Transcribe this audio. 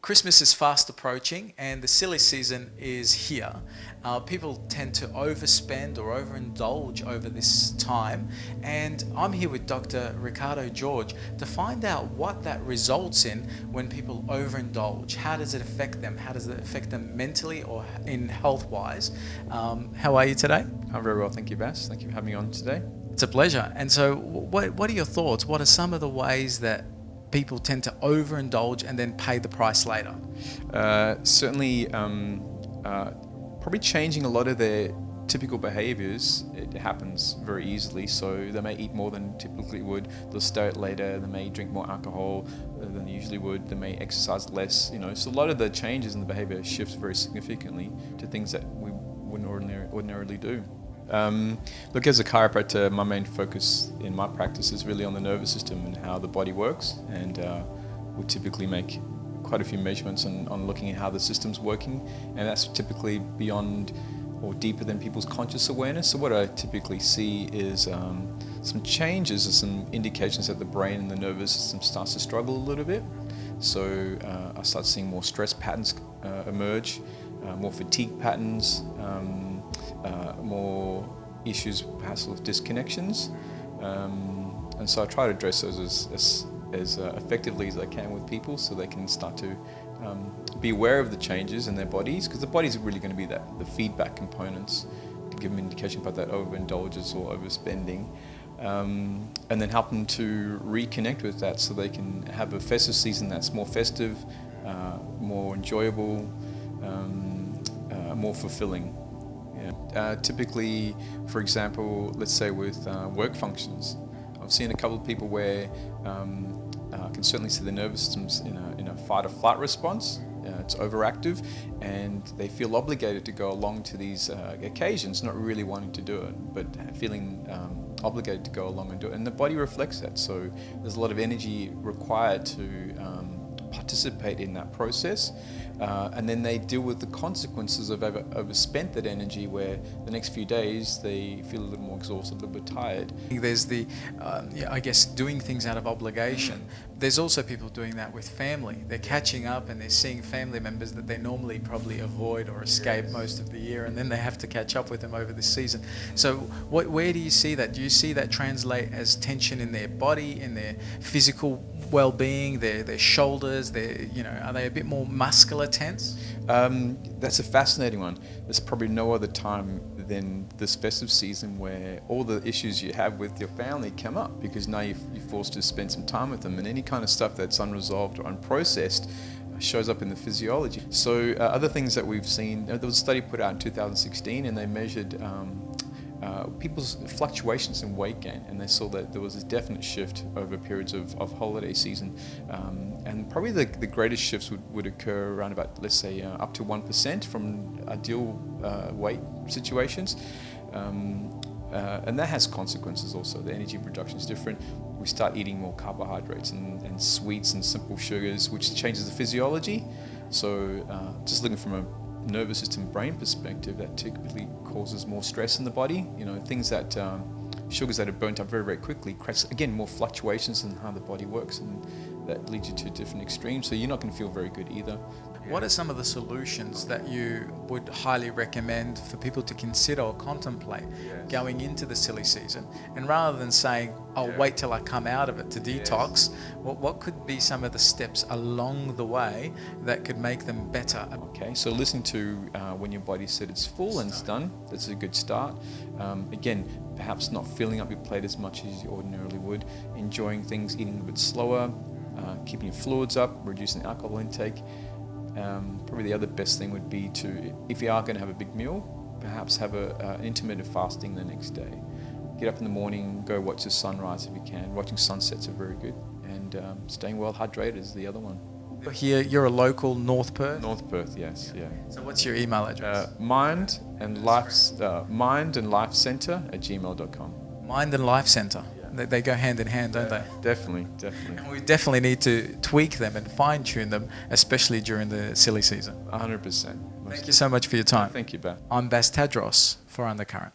Christmas is fast approaching and the silly season is here. People tend to overspend or overindulge over this time, and I'm here with Dr. Ricardo George to find out what that results in when people overindulge. How does it affect them? How does it affect them mentally or in health-wise? How are you today? I'm very well, thank you, Bass. Thank you for having me on today. It's a pleasure. And so what are your thoughts? What are some of the ways that people tend to overindulge and then pay the price later? Certainly, probably changing a lot of their typical behaviors. It happens very easily. So they may eat more than typically would. They'll stay out later. They may drink more alcohol than they usually would. They may exercise less. So a lot of the changes in the behavior shifts very significantly to things that we wouldn't ordinarily do. Look, as a chiropractor, my main focus in my practice is really on the nervous system and how the body works, and we typically make quite a few measurements on looking at how the system's working, and that's typically beyond or deeper than people's conscious awareness. So what I typically see is some changes or some indications that the brain and the nervous system starts to struggle a little bit. So I start seeing more stress patterns emerge, more fatigue patterns, more issues perhaps with disconnections, and so I try to address those as effectively as I can with people, so they can start to be aware of the changes in their bodies, because the bodies are really going to be the feedback components to give them indication about that overindulgence or overspending, and then help them to reconnect with that so they can have a festive season that's more festive, more enjoyable, more fulfilling. Typically, for example, let's say with work functions, I've seen a couple of people where I can certainly see the nervous system's in a fight or flight response. It's overactive, and they feel obligated to go along to these occasions, not really wanting to do it, but feeling obligated to go along and do it. And the body reflects that, so there's a lot of energy required to participate in that process, and then they deal with the consequences of overspent that energy, where the next few days they feel a little more exhausted, a little bit tired. There's the, I guess, doing things out of obligation. There's also people doing that with family. They're catching up and they're seeing family members that they normally probably avoid or escape most of the year, and then they have to catch up with them over this season. So where do you see that? Do you see that translate as tension in their body, in their physical well-being, their shoulders, are they a bit more muscular tense? That's a fascinating one. There's probably no other time than this festive season where all the issues you have with your family come up, because now you're forced to spend some time with them, and any kind of stuff that's unresolved or unprocessed shows up in the physiology. So other things that we've seen, there was a study put out in 2016, and they measured people's fluctuations in weight gain, and they saw that there was a definite shift over periods of holiday season, and probably the greatest shifts would occur around about, let's say, up to 1% from ideal weight situations, and that has consequences also. The energy production is different. We start eating more carbohydrates and sweets and simple sugars, which changes the physiology. So just looking from a nervous system brain perspective, that typically causes more stress in the body. Things that sugars that are burnt up very, very quickly creates, again, more fluctuations in how the body works, and that leads you to different extremes, so you're not going to feel very good either. What are some of the solutions that you would highly recommend for people to consider or contemplate going into the silly season? And rather than saying, I'll wait till I come out of it to detox, what could be some of the steps along the way that could make them better? Okay, so listening to when your body said it's full and it's done, that's a good start. Again, perhaps not filling up your plate as much as you ordinarily would, enjoying things, eating a bit slower, keeping your fluids up, reducing alcohol intake. Probably the other best thing would be to, if you are going to have a big meal, perhaps have an intermittent fasting the next day. Get up in the morning, go watch the sunrise if you can. Watching sunsets are very good, and staying well hydrated is the other one. Here, you're a local North Perth? North Perth, yes, yeah. So what's your email address? mindandlifecenter@gmail.com. Mind and Life Centre. They go hand in hand, don't they? Definitely. And we definitely need to tweak them and fine-tune them, especially during the silly season. 100%. Thank you so much for your time. Thank you, Beth. I'm Tadros for Undercurrent.